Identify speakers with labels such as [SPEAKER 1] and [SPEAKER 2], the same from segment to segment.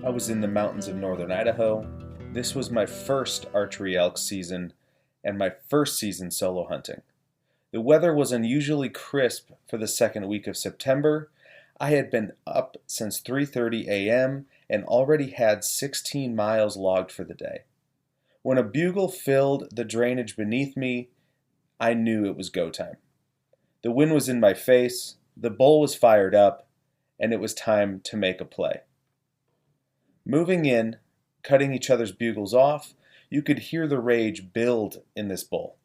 [SPEAKER 1] I was in the mountains of northern Idaho. This was my first archery elk season and my first season solo hunting. The weather was unusually crisp for the second week of September. I had been up since 3:30 a.m. and already had 16 miles logged for the day. When a bugle filled the drainage beneath me, I knew it was go time. The wind was in my face, the bowl was fired up, and it was time to make a play. Moving in, cutting each other's bugles off, you could hear the rage build in this bowl.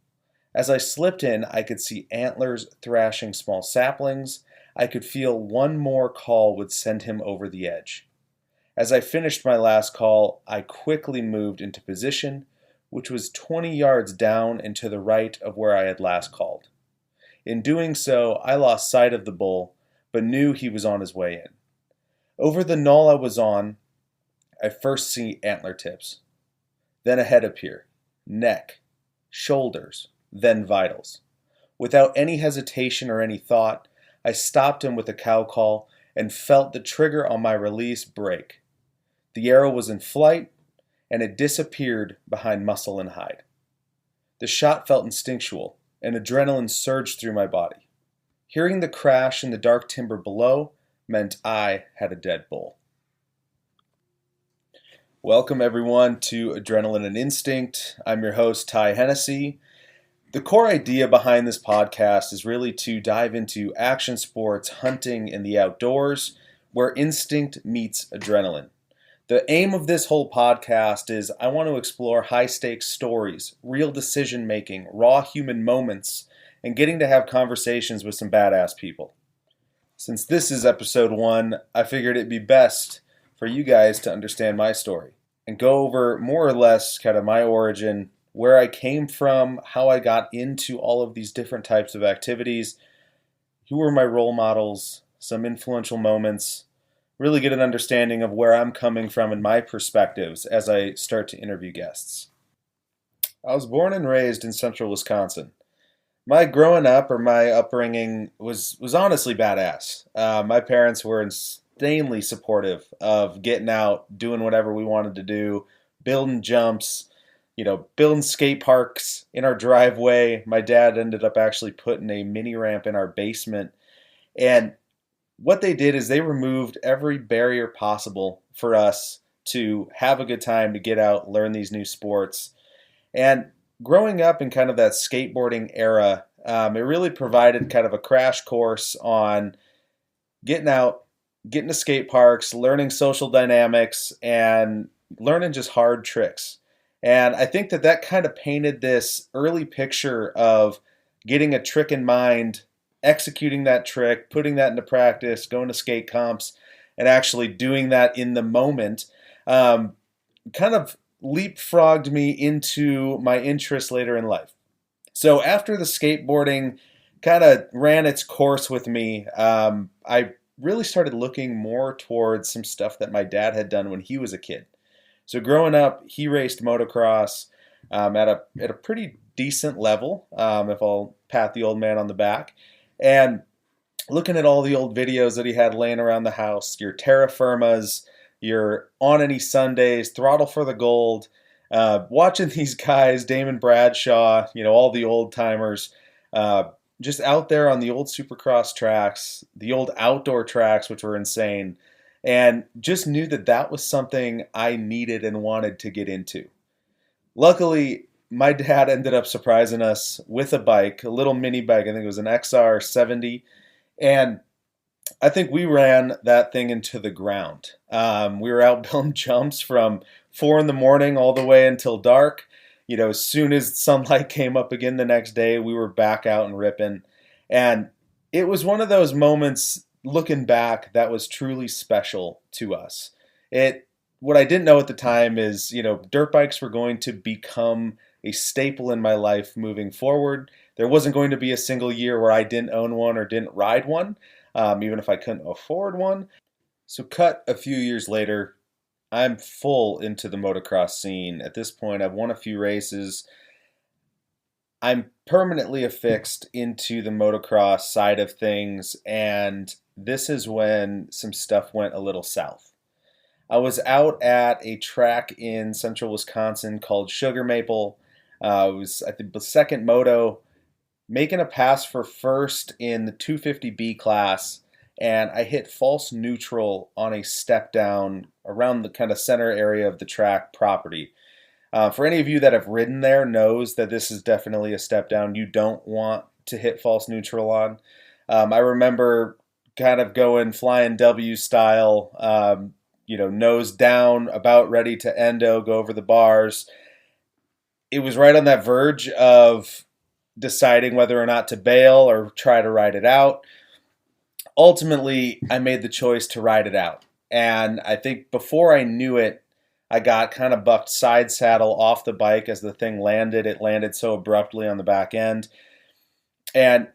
[SPEAKER 1] As I slipped in, I could see antlers thrashing small saplings. I could feel one more call would send him over the edge. As I finished my last call, I quickly moved into position, which was 20 yards down and to the right of where I had last called. In doing so, I lost sight of the bull, but knew he was on his way in. Over the knoll I was on, I first see antler tips, then a head appear, neck, shoulders, then vitals. Without any hesitation or any thought, I stopped him with a cow call and felt the trigger on my release break. The arrow was in flight, and it disappeared behind muscle and hide. The shot felt instinctual, and adrenaline surged through my body. Hearing the crash in the dark timber below meant I had a dead bull. Welcome everyone to Adrenaline and Instinct. I'm your host, Ty Hennessy. The core idea behind this podcast is really to dive into action sports, hunting, and the outdoors, where instinct meets adrenaline. The aim of this whole podcast is I want to explore high-stakes stories, real decision-making, raw human moments, and getting to have conversations with some badass people. Since this is episode 1, I figured it'd be best for you guys to understand my story and go over more or less kind of my origin, where I came from, how I got into all of these different types of activities, who were my role models, some influential moments, really get an understanding of where I'm coming from and my perspectives as I start to interview guests. I was born and raised in central Wisconsin. My growing up or my upbringing was honestly badass. My parents were insanely supportive of getting out, doing whatever we wanted to do, building jumps, building skate parks in our driveway. My dad ended up actually putting a mini ramp in our basement. And what they did is they removed every barrier possible for us to have a good time, to get out, learn these new sports. And growing up in kind of that skateboarding era, it really provided kind of a crash course on getting out, getting to skate parks, learning social dynamics, and learning just hard tricks. And I think that kind of painted this early picture of getting a trick in mind, executing that trick, putting that into practice, going to skate comps, and actually doing that in the moment, kind of leapfrogged me into my interests later in life. So after the skateboarding kind of ran its course with me, I really started looking more towards some stuff that my dad had done when he was a kid. So growing up, he raced motocross at a pretty decent level, if I'll pat the old man on the back. And looking at all the old videos that he had laying around the house, your terra firmas, your On Any Sundays, Throttle for the Gold, watching these guys, Damon Bradshaw, all the old timers, just out there on the old Supercross tracks, the old outdoor tracks, which were insane, and just knew that was something I needed and wanted to get into. Luckily, my dad ended up surprising us with a bike, a little mini bike. I think it was an XR70, and I think we ran that thing into the ground. We were out building jumps from 4 in the morning all the way until dark. As soon as sunlight came up again the next day, we were back out and ripping. And it was one of those moments, looking back, that was truly special to us. What I didn't know at the time is, dirt bikes were going to become a staple in my life moving forward. There wasn't going to be a single year where I didn't own one or didn't ride one, even if I couldn't afford one. So cut a few years later, I'm full into the motocross scene. At this point, I've won a few races. I'm permanently affixed into the motocross side of things, and this is when some stuff went a little south. I was out at a track in central Wisconsin called Sugar Maple. It was, I think, the second moto, making a pass for first in the 250B class, and I hit false neutral on a step down around the kind of center area of the track property. For any of you that have ridden there knows that this is definitely a step down you don't want to hit false neutral on. I remember kind of going flying W style, nose down, about ready to endo, go over the bars. It was right on that verge of deciding whether or not to bail or try to ride it out. Ultimately, I made the choice to ride it out. And I think before I knew it, I got kind of bucked side saddle off the bike as the thing landed. It landed so abruptly on the back end. And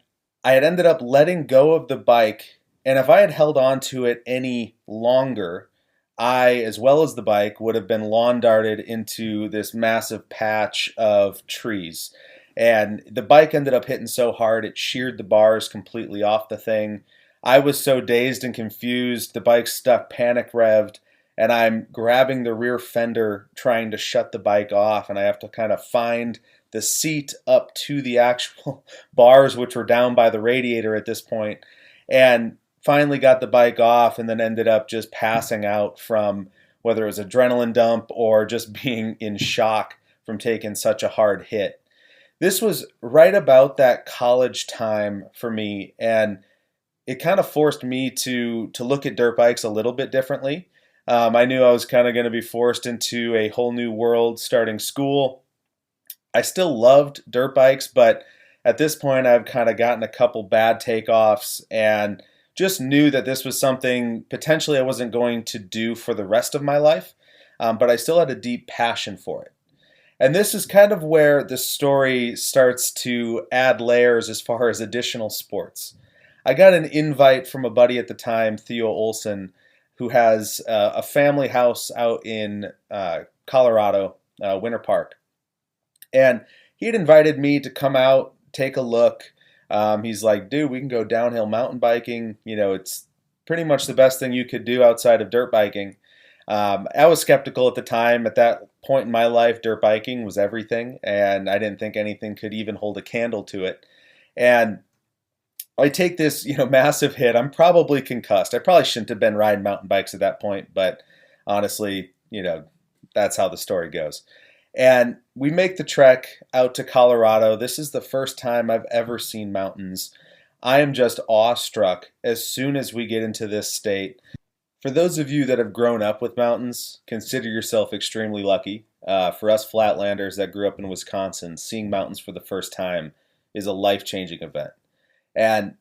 [SPEAKER 1] I had ended up letting go of the bike. And if I had held on to it any longer, I, as well as the bike, would have been lawn darted into this massive patch of trees. And the bike ended up hitting so hard, it sheared the bars completely off the thing. I was so dazed and confused, the bike stuck panic revved, and I'm grabbing the rear fender trying to shut the bike off, and I have to kind of find the seat up to the actual bars, which were down by the radiator at this point, and finally got the bike off, and then ended up just passing out from whether it was adrenaline dump or just being in shock from taking such a hard hit. This was right about that college time for me, and it kind of forced me to look at dirt bikes a little bit differently. I knew I was kind of going to be forced into a whole new world starting school. I still loved dirt bikes, but at this point I've kind of gotten a couple bad takeoffs and just knew that this was something potentially I wasn't going to do for the rest of my life, but I still had a deep passion for it. And this is kind of where the story starts to add layers as far as additional sports. I got an invite from a buddy at the time, Theo Olson, who has a family house out in Colorado, Winter Park. And he had invited me to come out, take a look. He's like, dude, we can go downhill mountain biking. It's pretty much the best thing you could do outside of dirt biking. I was skeptical at the time. At that point in my life, dirt biking was everything, and I didn't think anything could even hold a candle to it. And I take this, massive hit. I'm probably concussed. I probably shouldn't have been riding mountain bikes at that point, but honestly, that's how the story goes. And we make the trek out to Colorado. This is the first time I've ever seen mountains. I am just awestruck as soon as we get into this state. For those of you that have grown up with mountains, consider yourself extremely lucky. For us flatlanders that grew up in Wisconsin, seeing mountains for the first time is a life-changing event. And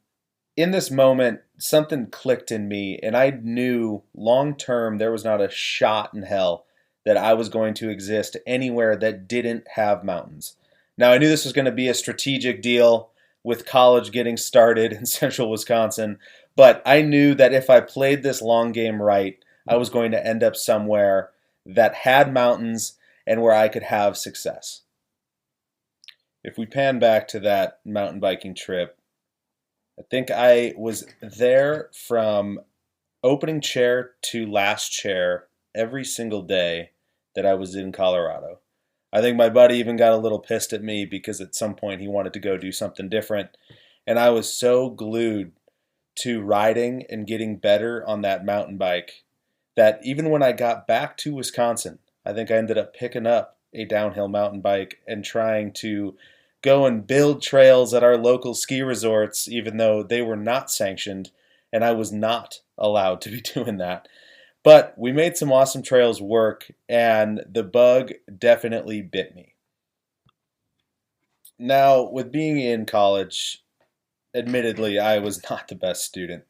[SPEAKER 1] in this moment, something clicked in me, and I knew long-term there was not a shot in hell that I was going to exist anywhere that didn't have mountains. Now, I knew this was going to be a strategic deal with college getting started in central Wisconsin, but I knew that if I played this long game right, I was going to end up somewhere that had mountains and where I could have success. If we pan back to that mountain biking trip, I think I was there from opening chair to last chair every single day that I was in Colorado. I think my buddy even got a little pissed at me because at some point he wanted to go do something different. And I was so glued to riding and getting better on that mountain bike that even when I got back to Wisconsin, I think I ended up picking up a downhill mountain bike and trying to go and build trails at our local ski resorts, even though they were not sanctioned and I was not allowed to be doing that. But we made some awesome trails work, and the bug definitely bit me. Now, with being in college, admittedly, I was not the best student.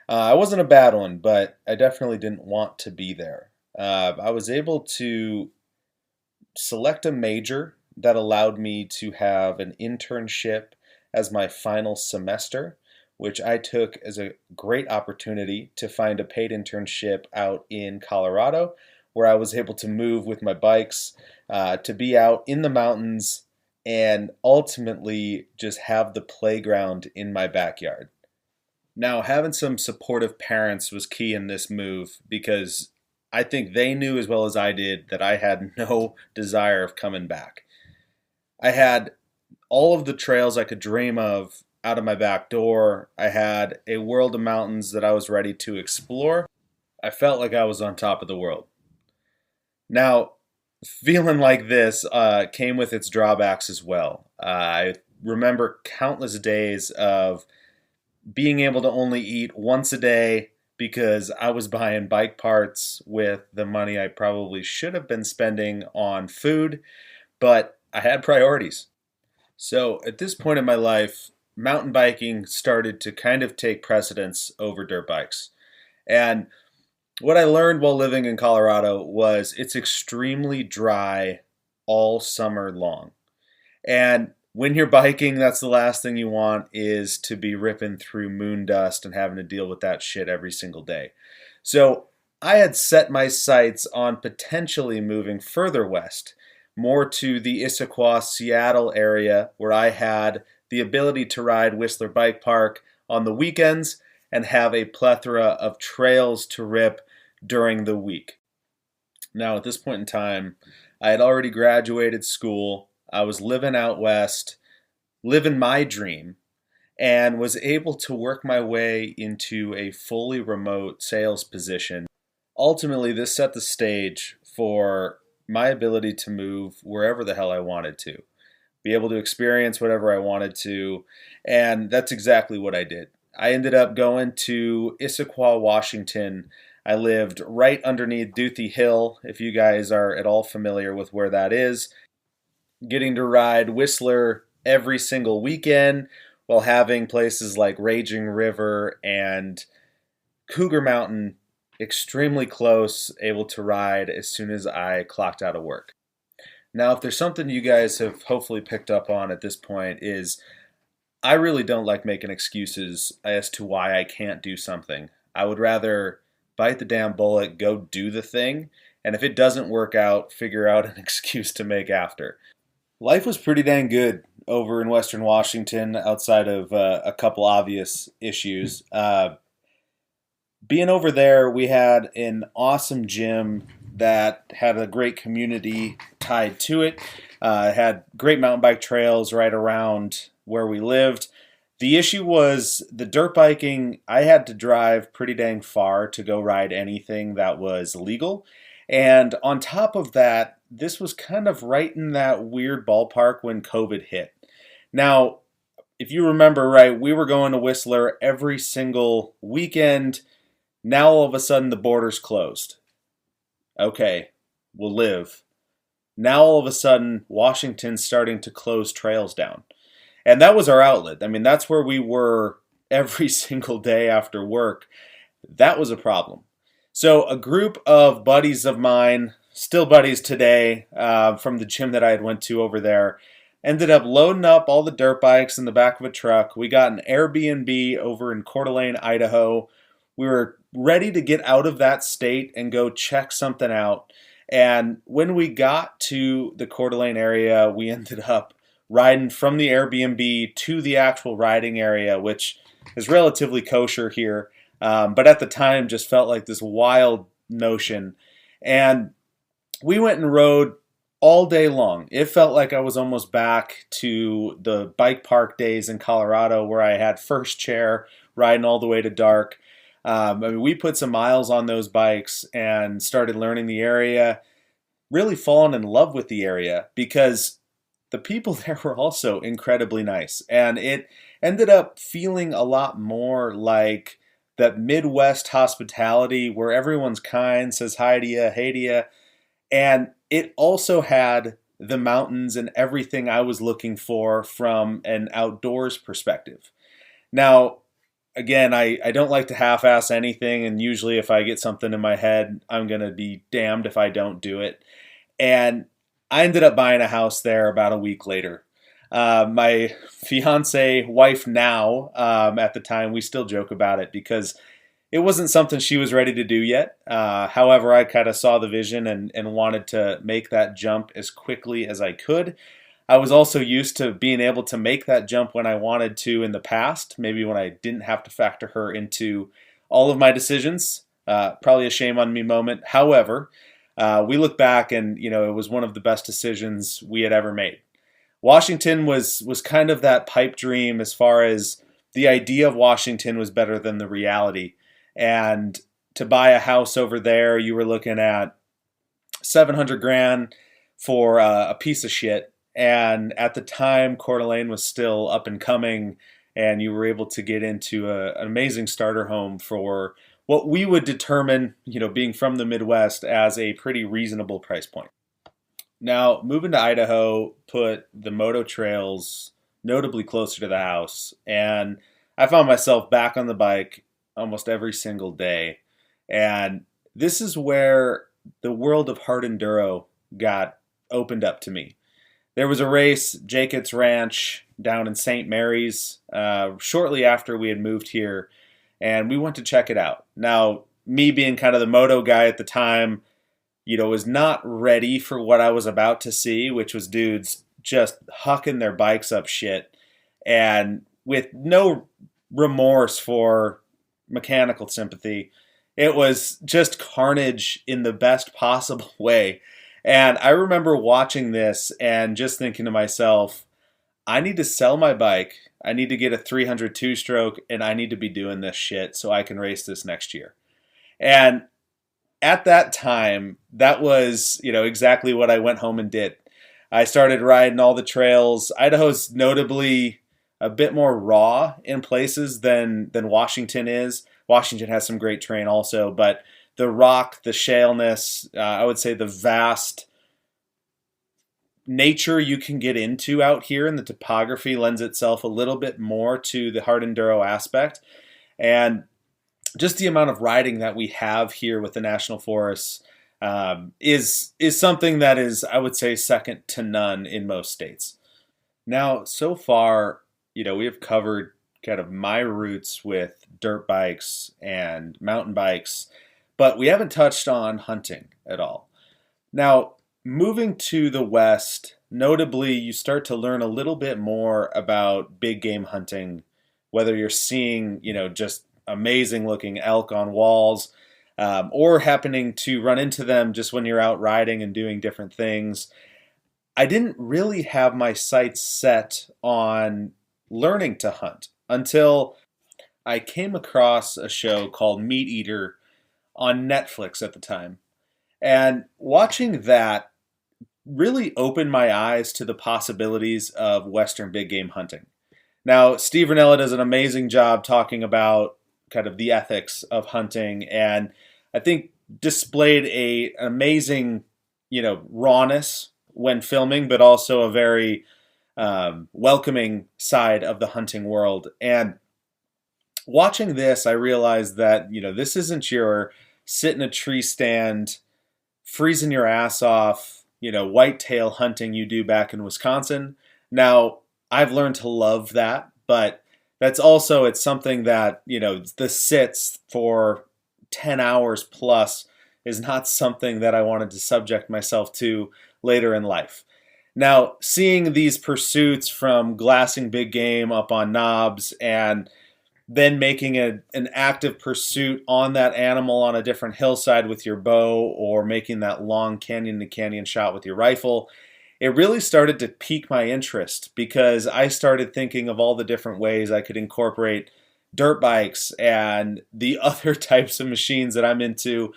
[SPEAKER 1] I wasn't a bad one, but I definitely didn't want to be there. I was able to select a major that allowed me to have an internship as my final semester, which I took as a great opportunity to find a paid internship out in Colorado, where I was able to move with my bikes, to be out in the mountains, and ultimately just have the playground in my backyard. Now, having some supportive parents was key in this move because I think they knew as well as I did that I had no desire of coming back. I had all of the trails I could dream of out of my back door. I had a world of mountains that I was ready to explore. I felt like I was on top of the world. Now, feeling like this came with its drawbacks as well. I remember countless days of being able to only eat once a day because I was buying bike parts with the money I probably should have been spending on food, but I had priorities. So at this point in my life, mountain biking started to kind of take precedence over dirt bikes. And what I learned while living in Colorado was it's extremely dry all summer long. And when you're biking, that's the last thing you want is to be ripping through moon dust and having to deal with that shit every single day. So I had set my sights on potentially moving further west, more to the Issaquah, Seattle area, where I had the ability to ride Whistler Bike Park on the weekends and have a plethora of trails to rip during the week. Now, at this point in time, I had already graduated school. I was living out west, living my dream, and was able to work my way into a fully remote sales position. Ultimately, this set the stage for my ability to move wherever the hell I wanted to, be able to experience whatever I wanted to, and that's exactly what I did. I ended up going to Issaquah, Washington. I lived right underneath Duthie Hill, if you guys are at all familiar with where that is. Getting to ride Whistler every single weekend while having places like Raging River and Cougar Mountain extremely close, able to ride as soon as I clocked out of work. Now, if there's something you guys have hopefully picked up on at this point is I really don't like making excuses as to why I can't do something. I would rather bite the damn bullet, go do the thing, and if it doesn't work out, figure out an excuse to make after. Life was pretty dang good over in Western Washington outside of a couple obvious issues. Being over there, we had an awesome gym that had a great community tied to it. Had great mountain bike trails right around where we lived. The issue was the dirt biking, I had to drive pretty dang far to go ride anything that was legal. And on top of that, this was kind of right in that weird ballpark when COVID hit. Now, if you remember right, we were going to Whistler every single weekend. Now all of a sudden the border's closed. Okay, we'll live. Now all of a sudden Washington's starting to close trails down. And that was our outlet. I mean, that's where we were every single day after work. That was a problem. So a group of buddies of mine, still buddies today, from the gym that I had went to over there, ended up loading up all the dirt bikes in the back of a truck. We got an Airbnb over in Coeur d'Alene, Idaho. We were ready to get out of that state and go check something out. And when we got to the Coeur d'Alene area, we ended up riding from the Airbnb to the actual riding area, which is relatively kosher here. But at the time just felt like this wild notion. And we went and rode all day long. It felt like I was almost back to the bike park days in Colorado where I had first chair riding all the way to dark. I mean, we put some miles on those bikes and started learning the area, really falling in love with the area because the people there were also incredibly nice. And it ended up feeling a lot more like that Midwest hospitality where everyone's kind, says hi to you, hey to you. And it also had the mountains and everything I was looking for from an outdoors perspective. Now, again, I don't like to half-ass anything, and usually if I get something in my head, I'm going to be damned if I don't do it. And I ended up buying a house there about a week later. My fiance, wife now, at the time, we still joke about it because it wasn't something she was ready to do yet. However, I kind of saw the vision and wanted to make that jump as quickly as I could. I was also used to being able to make that jump when I wanted to in the past, maybe when I didn't have to factor her into all of my decisions. Probably a shame on me moment. However, we look back and, it was one of the best decisions we had ever made. Washington was kind of that pipe dream as far as the idea of Washington was better than the reality. And to buy a house over there, you were looking at 700 grand for a piece of shit. And at the time, Coeur d'Alene was still up and coming, and you were able to get into an amazing starter home for what we would determine, being from the Midwest, as a pretty reasonable price point. Now, moving to Idaho put the moto trails notably closer to the house, and I found myself back on the bike almost every single day. And this is where the world of hard enduro got opened up to me. There was a race, Jacob's Ranch, down in St. Mary's, shortly after we had moved here, and we went to check it out. Now, me being kind of the moto guy at the time, was not ready for what I was about to see, which was dudes just hucking their bikes up shit and with no remorse for mechanical sympathy. It was just carnage in the best possible way. And I remember watching this and just thinking to myself, I need to sell my bike. I need to get a 300 two-stroke, and I need to be doing this shit so I can race this next year. And at that time, that was, exactly what I went home and did. I started riding all the trails. Idaho's notably a bit more raw in places than Washington is. Washington has some great terrain also, but the rock, the shaleness, I would say the vast nature you can get into out here, and the topography lends itself a little bit more to the hard enduro aspect. And just the amount of riding that we have here with the national forests is something that is, I would say, second to none in most states. Now, so far, we have covered kind of my roots with dirt bikes and mountain bikes, but we haven't touched on hunting at all. Now, moving to the West, notably, you start to learn a little bit more about big game hunting, whether you're seeing, just amazing looking elk on walls, or happening to run into them just when you're out riding and doing different things. I didn't really have my sights set on learning to hunt until I came across a show called Meat Eater on Netflix at the time. And watching that really opened my eyes to the possibilities of Western big game hunting. Now, Steve Rinella does an amazing job talking about kind of the ethics of hunting, and I think displayed an amazing, rawness when filming, but also a very welcoming side of the hunting world. And watching this, I realized that, this isn't your sit in a tree stand, freezing your ass off, whitetail hunting you do back in Wisconsin. Now, I've learned to love that, but it's something that, the sits for 10 hours plus is not something that I wanted to subject myself to later in life. Now, seeing these pursuits from glassing big game up on knobs and then making an active pursuit on that animal on a different hillside with your bow, or making that long canyon to canyon shot with your rifle, it really started to pique my interest, because I started thinking of all the different ways I could incorporate dirt bikes and the other types of machines that I'm into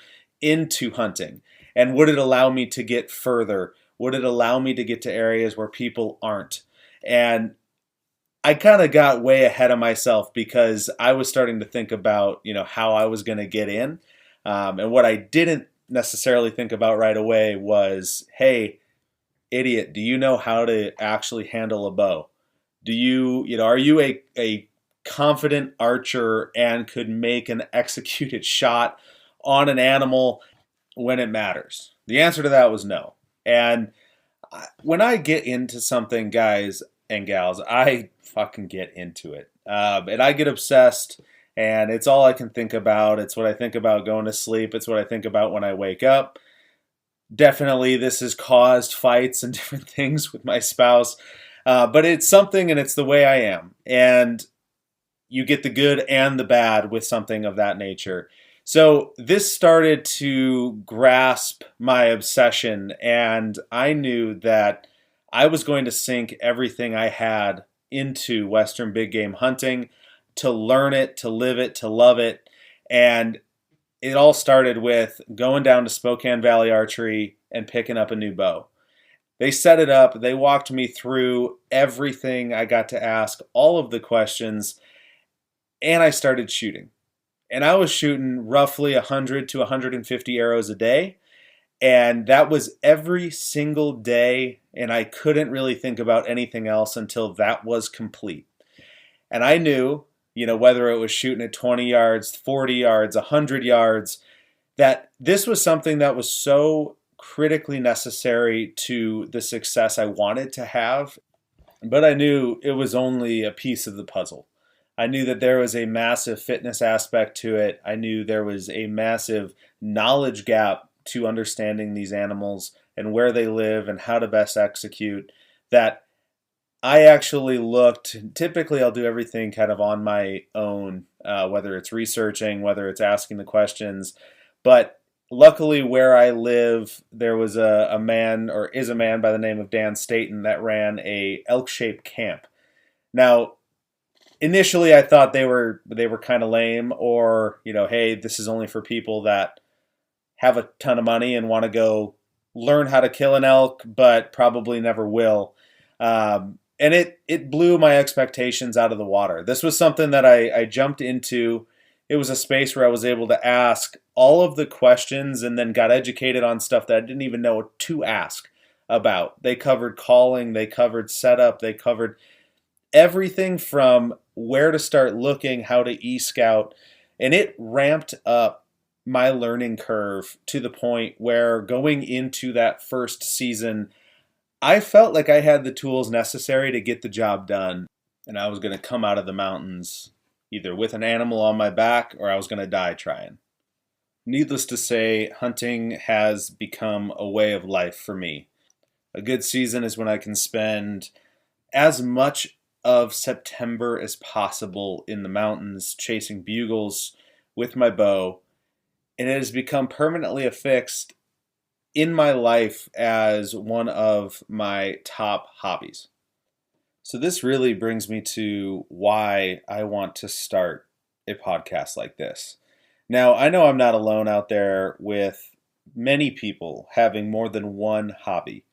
[SPEAKER 1] hunting. And would it allow me to get further? Would it allow me to get to areas where people aren't? And I kind of got way ahead of myself, because I was starting to think about, how I was going to get in. And what I didn't necessarily think about right away was, hey, idiot, do you know how to actually handle a bow? Are you a confident archer and could make an executed shot on an animal when it matters? The answer to that was no. And when I get into something, guys and gals, I fucking get into it. And I get obsessed, and it's all I can think about. It's what I think about going to sleep. It's what I think about when I wake up. Definitely, this has caused fights and different things with my spouse. But it's something, and it's the way I am. And you get the good and the bad with something of that nature. So this started to grasp my obsession, and I knew that I was going to sink everything I had into Western big game hunting to learn it, to live it, to love it. And it all started with going down to Spokane Valley Archery and picking up a new bow. They set it up, they walked me through everything. I got to ask all of the questions, and I started shooting. And I was shooting roughly 100 to 150 arrows a day. And that was every single day. And I couldn't really think about anything else until that was complete. And I knew, whether it was shooting at 20 yards, 40 yards, 100 yards, that this was something that was so critically necessary to the success I wanted to have. But I knew it was only a piece of the puzzle. I knew that there was a massive fitness aspect to it. I knew there was a massive knowledge gap to understanding these animals and where they live and how to best execute. That I actually looked, typically I'll do everything kind of on my own, whether it's researching, whether it's asking the questions. But luckily where I live, there was a man, or is a man by the name of Dan Staten, that ran a elk-shaped camp. Now, initially I thought they were kind of lame, or hey, this is only for people that have a ton of money and want to go learn how to kill an elk, but probably never will. And it blew my expectations out of the water. This was something that I jumped into. It was a space where I was able to ask all of the questions and then got educated on stuff that I didn't even know to ask about. They covered calling, they covered setup, they covered everything from where to start looking, how to e-scout, and it ramped up my learning curve to the point where going into that first season, I felt like I had the tools necessary to get the job done, and I was going to come out of the mountains either with an animal on my back or I was going to die trying. Needless to say, hunting has become a way of life for me. A good season is when I can spend as much of September as possible in the mountains chasing bugles with my bow, and it has become permanently affixed in my life as one of my top hobbies. So this really brings me to why I want to start a podcast like this. Now, I know I'm not alone out there with many people having more than one hobby.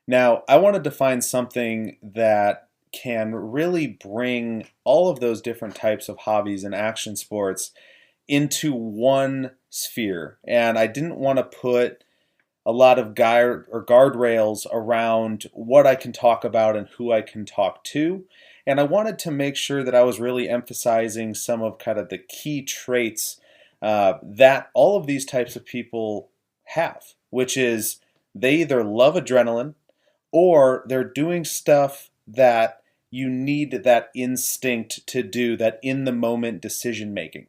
[SPEAKER 1] Now, I wanted to find something that can really bring all of those different types of hobbies and action sports into one sphere. And I didn't want to put a lot of guardrails around what I can talk about and who I can talk to. And I wanted to make sure that I was really emphasizing some of kind of the key traits that all of these types of people have, which is they either love adrenaline or they're doing stuff that you need that instinct to do, that in the moment decision making.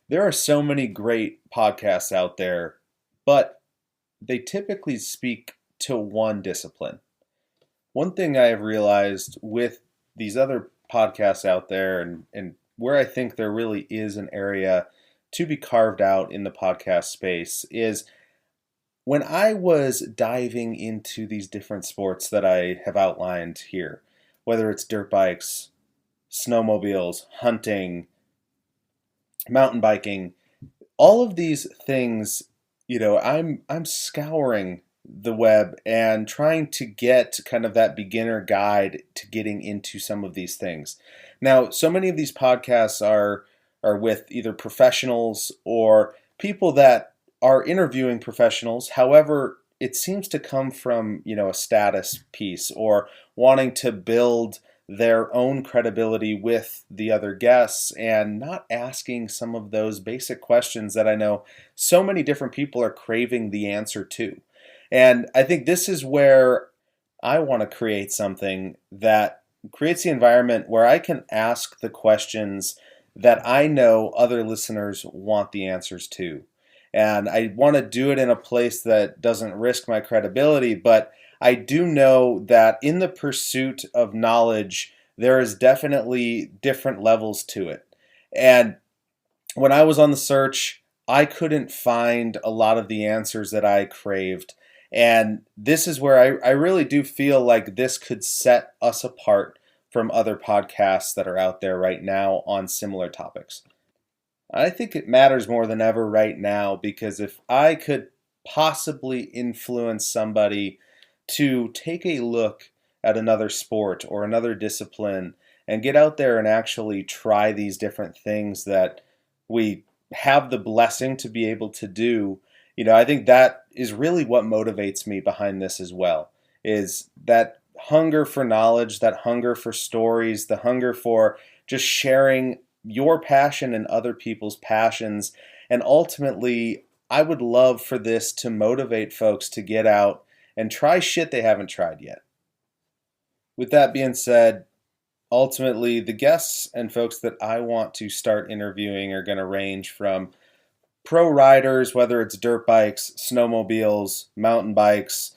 [SPEAKER 1] There are so many great podcasts out there, but they typically speak to one discipline. One thing I have realized with these other podcasts out there, and where I think there really is an area to be carved out in the podcast space, is when I was diving into these different sports that I have outlined here, whether it's dirt bikes, snowmobiles, hunting, mountain biking, all of these things, I'm scouring the web and trying to get kind of that beginner guide to getting into some of these things. Now, so many of these podcasts are with either professionals or people that are interviewing professionals. However, it seems to come from, a status piece or wanting to build their own credibility with the other guests and not asking some of those basic questions that I know so many different people are craving the answer to. And I think this is where I want to create something that creates the environment where I can ask the questions that I know other listeners want the answers to. And I want to do it in a place that doesn't risk my credibility, but I do know that in the pursuit of knowledge, there is definitely different levels to it. And when I was on the search, I couldn't find a lot of the answers that I craved. And this is where I really do feel like this could set us apart from other podcasts that are out there right now on similar topics. I think it matters more than ever right now because if I could possibly influence somebody to take a look at another sport or another discipline and get out there and actually try these different things that we have the blessing to be able to do, I think that is really what motivates me behind this as well, is that hunger for knowledge, that hunger for stories, the hunger for just sharing your passion and other people's passions. And ultimately, I would love for this to motivate folks to get out and try shit they haven't tried yet. With that being said, ultimately, the guests and folks that I want to start interviewing are going to range from pro riders, whether it's dirt bikes, snowmobiles, mountain bikes,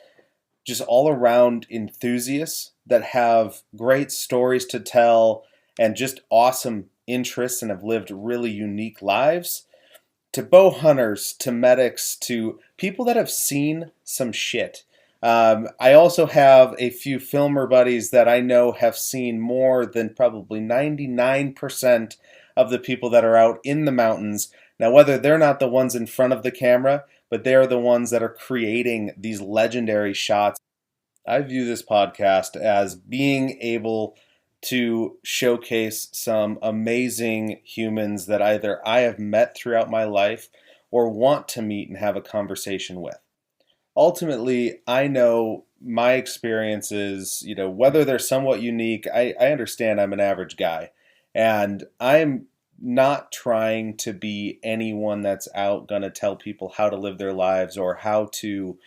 [SPEAKER 1] just all around enthusiasts that have great stories to tell and just awesome interests and have lived really unique lives, to bow hunters, to medics, to people that have seen some shit. I also have a few filmer buddies that I know have seen more than probably 99% of the people that are out in the mountains. Now, whether they're not the ones in front of the camera, but they're the ones that are creating these legendary shots. I view this podcast as being able to showcase some amazing humans that either I have met throughout my life or want to meet and have a conversation with. Ultimately, I know my experiences, whether they're somewhat unique, I understand I'm an average guy. And I'm not trying to be anyone that's out going to tell people how to live their lives or how to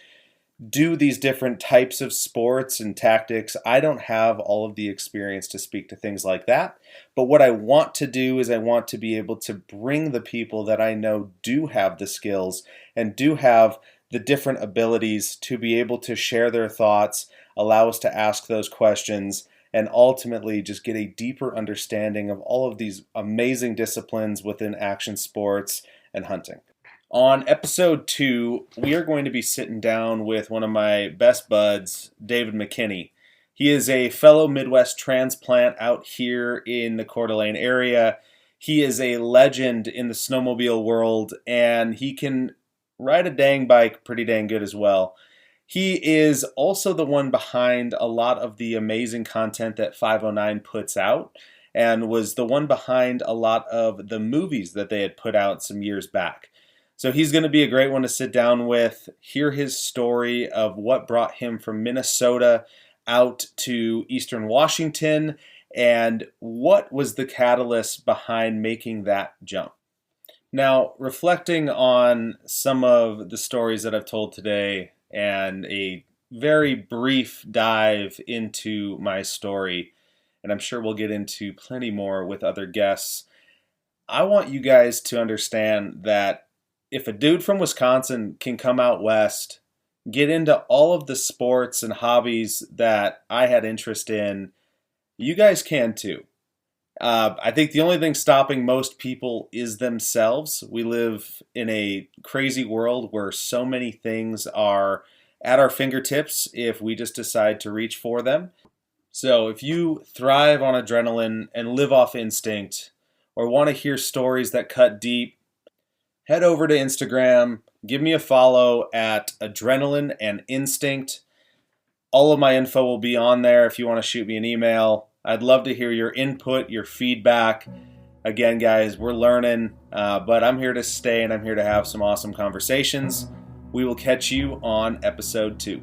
[SPEAKER 1] do these different types of sports and tactics. I don't have all of the experience to speak to things like that. But what I want to do is I want to be able to bring the people that I know do have the skills and do have the different abilities to be able to share their thoughts, allow us to ask those questions, and ultimately just get a deeper understanding of all of these amazing disciplines within action sports and hunting. On episode 2, we are going to be sitting down with one of my best buds, David McKinney. He is a fellow Midwest transplant out here in the Coeur d'Alene area. He is a legend in the snowmobile world, and he can ride a dang bike pretty dang good as well. He is also the one behind a lot of the amazing content that 509 puts out and was the one behind a lot of the movies that they had put out some years back. So he's going to be a great one to sit down with, hear his story of what brought him from Minnesota out to Eastern Washington and what was the catalyst behind making that jump. Now, reflecting on some of the stories that I've told today and a very brief dive into my story, and I'm sure we'll get into plenty more with other guests, I want you guys to understand that if a dude from Wisconsin can come out west, get into all of the sports and hobbies that I had interest in, you guys can too. I think the only thing stopping most people is themselves. We live in a crazy world where so many things are at our fingertips if we just decide to reach for them. So if you thrive on adrenaline and live off instinct, or want to hear stories that cut deep, head over to Instagram, give me a follow at Adrenaline and Instinct. All of my info will be on there if you want to shoot me an email. I'd love to hear your input, your feedback. Again, guys, we're learning, but I'm here to stay and I'm here to have some awesome conversations. We will catch you on episode 2.